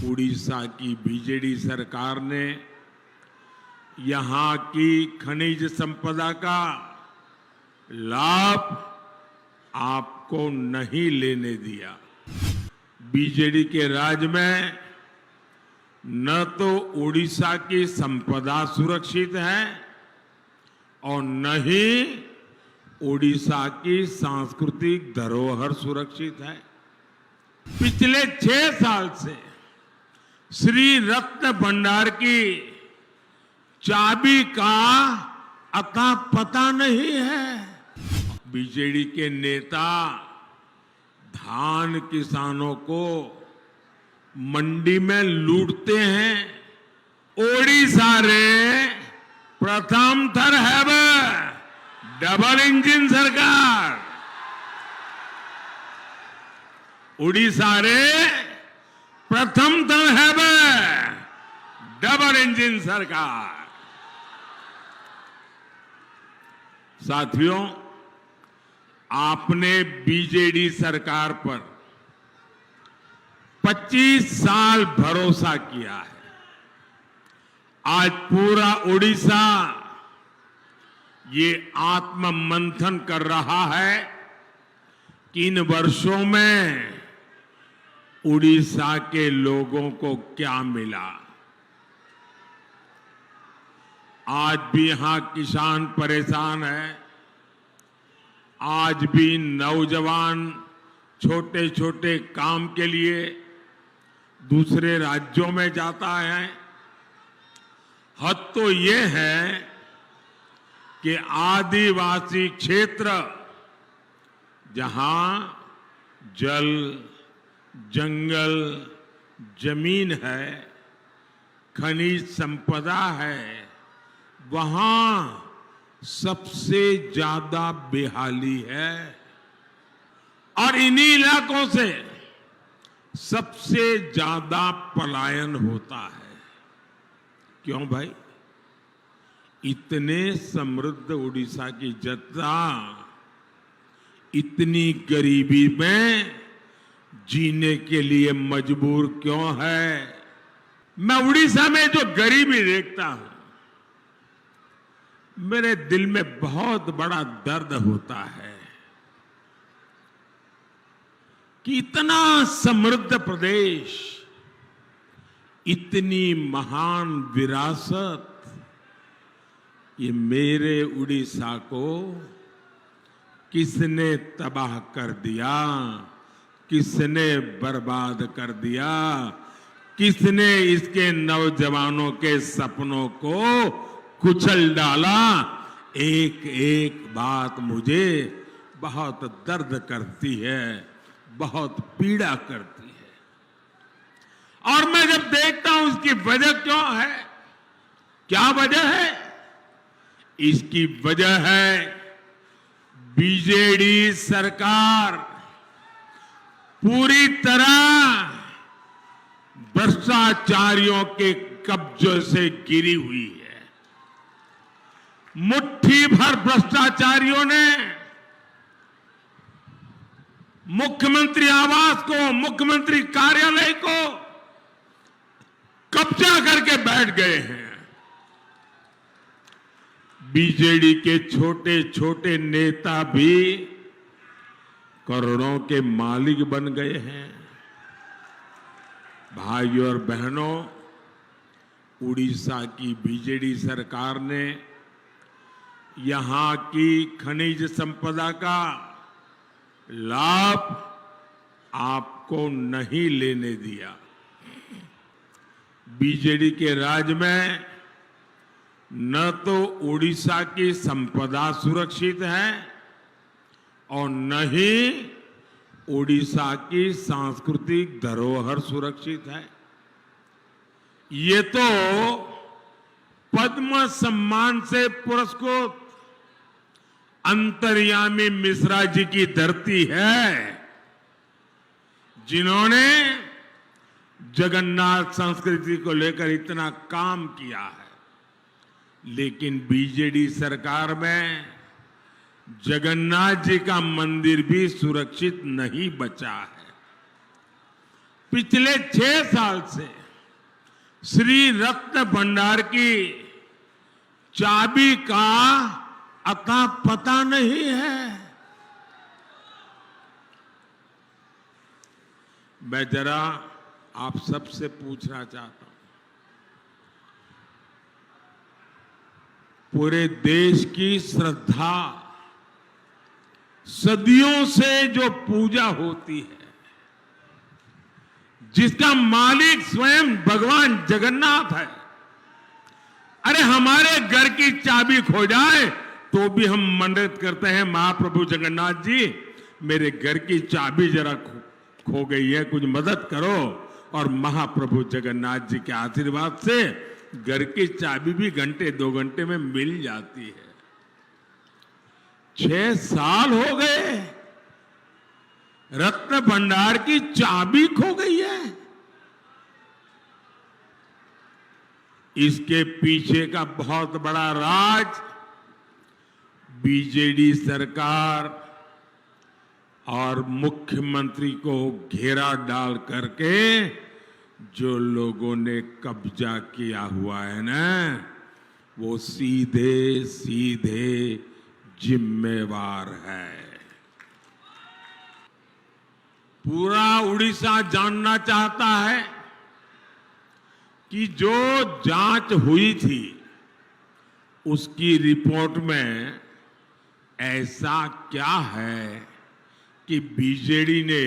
उड़ीसा की बीजेडी सरकार ने यहां की खनिज संपदा का लाभ आपको नहीं लेने दिया। बीजेडी के राज में न तो उड़ीसा की संपदा सुरक्षित है और न ही उड़ीसा की सांस्कृतिक धरोहर सुरक्षित है। पिछले 6 साल से श्री रत्न भंडार की चाबी का अता पता नहीं है। बीजेडी के नेता धान किसानों को मंडी में लूटते हैं। ओडिशा रे प्रथम थर है डबल इंजन सरकार। उड़ीसा रे प्रथम थर है डबल इंजन सरकार। साथियों, आपने बीजेडी सरकार पर 25 साल भरोसा किया है। आज पूरा उड़ीसा ये आत्म मंथन कर रहा है कि इन वर्षों में उड़ीसा के लोगों को क्या मिला। आज भी यहां किसान परेशान है। आज भी नौजवान छोटे छोटे काम के लिए दूसरे राज्यों में जाता है। हद तो ये है कि आदिवासी क्षेत्र जहां जल, जंगल, जमीन है, खनिज संपदा है, वहां सबसे ज्यादा बेहाली है और इन्हीं इलाकों से सबसे ज्यादा पलायन होता है। क्यों भाई? इतने समृद्ध उड़ीसा की जनता इतनी गरीबी में जीने के लिए मजबूर क्यों है? मैं उड़ीसा में जो गरीबी देखता हूं, मेरे दिल में बहुत बड़ा दर्द होता है कि इतना समृद्ध प्रदेश, इतनी महान विरासत, ये मेरे उड़ीसा को किसने तबाह कर दिया, किसने बर्बाद कर दिया, किसने इसके नौजवानों के सपनों को कुचल डाला। एक एक बात मुझे बहुत दर्द करती है, बहुत पीड़ा करती है। और मैं जब देखता हूं इसकी वजह क्यों है, क्या वजह है? इसकी वजह है बीजेडी सरकार पूरी तरह भ्रष्टाचारियों के कब्जे से गिरी हुई है। मुट्ठी भर भ्रष्टाचारियों ने मुख्यमंत्री आवास को, मुख्यमंत्री कार्यालय को कब्जा करके बैठ गए हैं। बीजेडी के छोटे छोटे नेता भी करोड़ों के मालिक बन गए हैं। भाइयों और बहनों, उड़ीसा की बीजेडी सरकार ने यहां की खनिज संपदा का लाभ आपको नहीं लेने दिया। बीजेडी के राज में न तो उड़ीसा की संपदा सुरक्षित है और न ही उड़ीसा की सांस्कृतिक धरोहर सुरक्षित है। ये तो पद्म सम्मान से पुरस्कृत अंतर्यामी मिश्रा जी की धरती है, जिन्होंने जगन्नाथ संस्कृति को लेकर इतना काम किया है। लेकिन बीजेडी सरकार में जगन्नाथ जी का मंदिर भी सुरक्षित नहीं बचा है। पिछले 6 साल से श्री रत्न भंडार की चाबी का अता पता नहीं है। मैं जरा आप सबसे पूछना चाहता हूं, पूरे देश की श्रद्धा, सदियों से जो पूजा होती है, जिसका मालिक स्वयं भगवान जगन्नाथ है, अरे हमारे घर की चाबी खो जाए तो भी हम मन्नत करते हैं, महाप्रभु जगन्नाथ जी मेरे घर की चाबी जरा खो गई है, कुछ मदद करो। और महाप्रभु जगन्नाथ जी के आशीर्वाद से घर की चाबी भी घंटे 2 घंटे में मिल जाती है। 6 साल हो गए, रत्न भंडार की चाबी खो गई है। इसके पीछे का बहुत बड़ा राज बीजेडी सरकार और मुख्यमंत्री को घेरा डाल करके जो लोगों ने कब्जा किया हुआ है ना, वो सीधे सीधे जिम्मेवार है। पूरा उड़ीसा जानना चाहता है कि जो जांच हुई थी उसकी रिपोर्ट में ऐसा क्या है कि बीजेडी ने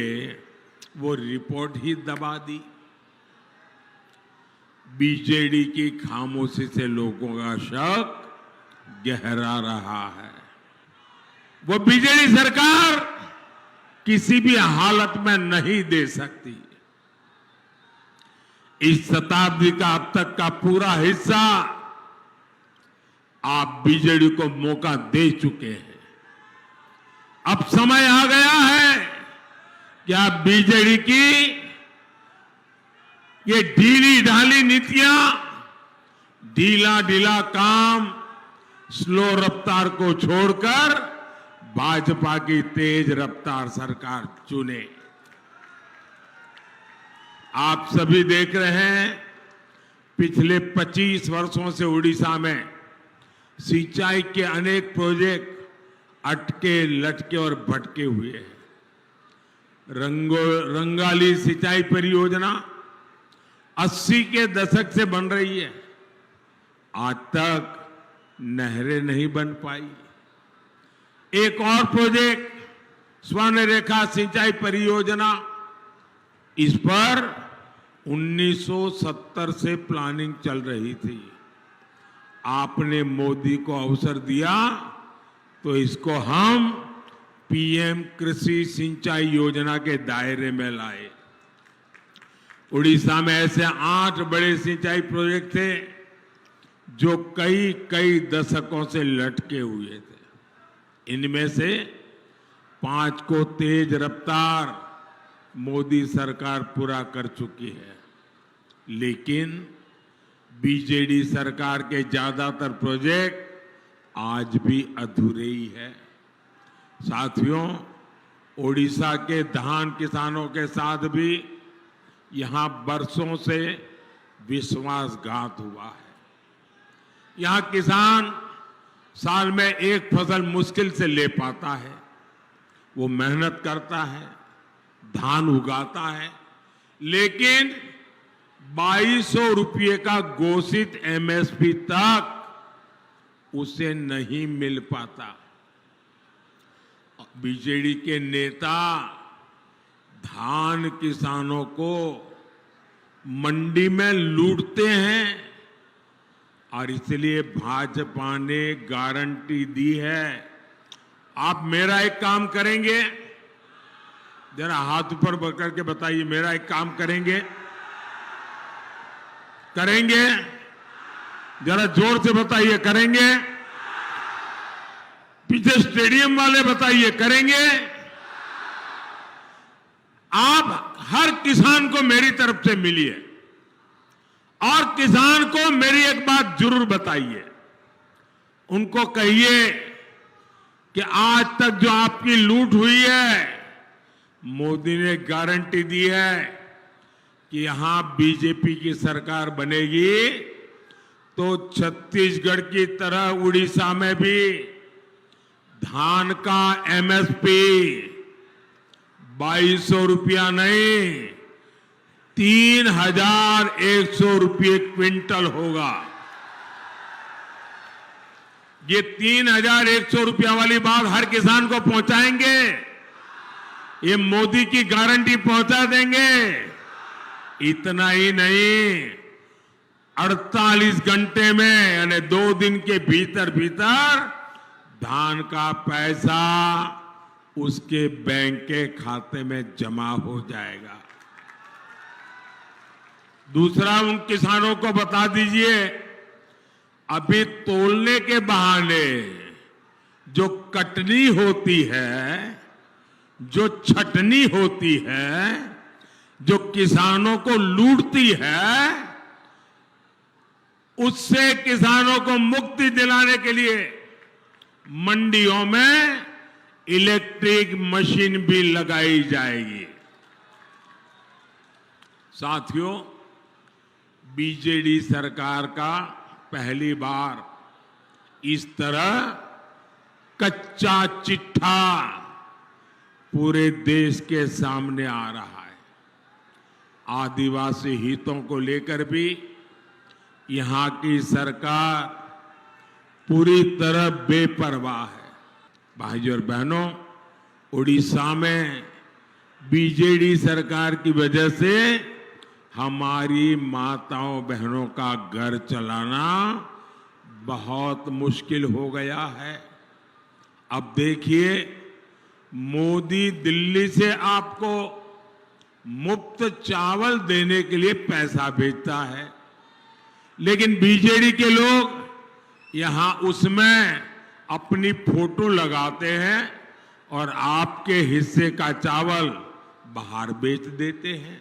वो रिपोर्ट ही दबा दी। बीजेडी की खामोशी से लोगों का शक गहरा रहा है। वो बीजेडी सरकार किसी भी हालत में नहीं दे सकती। इस शताब्दी का अब तक का पूरा हिस्सा आप बीजेडी को मौका दे चुके हैं। अब समय आ गया है कि आप बीजेडी की ये ढीली ढाली नीतियां, ढीला ढीला काम, स्लो रफ्तार को छोड़कर भाजपा की तेज रफ्तार सरकार चुने। आप सभी देख रहे हैं, पिछले 25 वर्षों से उड़ीसा में सिंचाई के अनेक प्रोजेक्ट अटके लटके और भटके हुए हैं। रंगाली सिंचाई परियोजना 80 के दशक से बन रही है, आज तक नहरें नहीं बन पाई। एक और प्रोजेक्ट स्वर्ण रेखा सिंचाई परियोजना, इस पर 1970 से प्लानिंग चल रही थी। आपने मोदी को अवसर दिया तो इसको हम पीएम कृषि सिंचाई योजना के दायरे में लाए। उड़ीसा में ऐसे 8 बड़े सिंचाई प्रोजेक्ट थे जो कई कई दशकों से लटके हुए थे। इनमें से 5 को तेज रफ्तार मोदी सरकार पूरा कर चुकी है, लेकिन बीजेडी सरकार के ज्यादातर प्रोजेक्ट आज भी अधूरे ही है। साथियों, ओडिशा के धान किसानों के साथ भी यहां बरसों से विश्वासघात हुआ है। यहां किसान साल में एक फसल मुश्किल से ले पाता है। वो मेहनत करता है, धान उगाता है, लेकिन 2200 रुपये का घोषित एमएसपी तक उसे नहीं मिल पाता। बीजेडी के नेता धान किसानों को मंडी में लूटते हैं और इसलिए भाजपा ने गारंटी दी है, आप मेरा एक काम करेंगे, जरा हाथ ऊपर करके बताइए, मेरा एक काम करेंगे? करेंगे? जरा जोर से बताइए, करेंगे? पीछे स्टेडियम वाले बताइए, करेंगे? आप हर किसान को मेरी तरफ से मिलिए और किसान को मेरी एक बात जरूर बताइए। उनको कहिए कि आज तक जो आपकी लूट हुई है, मोदी ने गारंटी दी है कि यहां बीजेपी की सरकार बनेगी तो छत्तीसगढ़ की तरह उड़ीसा में भी धान का एमएसपी 2200 रुपया नहीं 3100 रुपये क्विंटल होगा। ये 3100 रुपया वाली बात हर किसान को पहुंचाएंगे। ये मोदी की गारंटी पहुंचा देंगे। इतना ही नहीं, 48 घंटे में यानी 2 दिन के भीतर भीतर धान का पैसा उसके बैंक के खाते में जमा हो जाएगा। दूसरा, उन किसानों को बता दीजिए, अभी तोलने के बहाने जो कटनी होती है, जो छटनी होती है, जो किसानों को लूटती है, उससे किसानों को मुक्ति दिलाने के लिए मंडियों में इलेक्ट्रिक मशीन भी लगाई जाएगी। साथियों, बीजेडी सरकार का पहली बार इस तरह कच्चा चिट्ठा पूरे देश के सामने आ रहा है। आदिवासी हितों को लेकर भी यहां की सरकार पूरी तरह बेपरवाह है। भाइयों और बहनों, उड़ीसा में बीजेडी सरकार की वजह से हमारी माताओं बहनों का घर चलाना बहुत मुश्किल हो गया है। अब देखिए, मोदी दिल्ली से आपको मुफ्त चावल देने के लिए पैसा भेजता है, लेकिन बीजेडी के लोग यहां उसमें अपनी फोटो लगाते हैं और आपके हिस्से का चावल बाहर बेच देते हैं।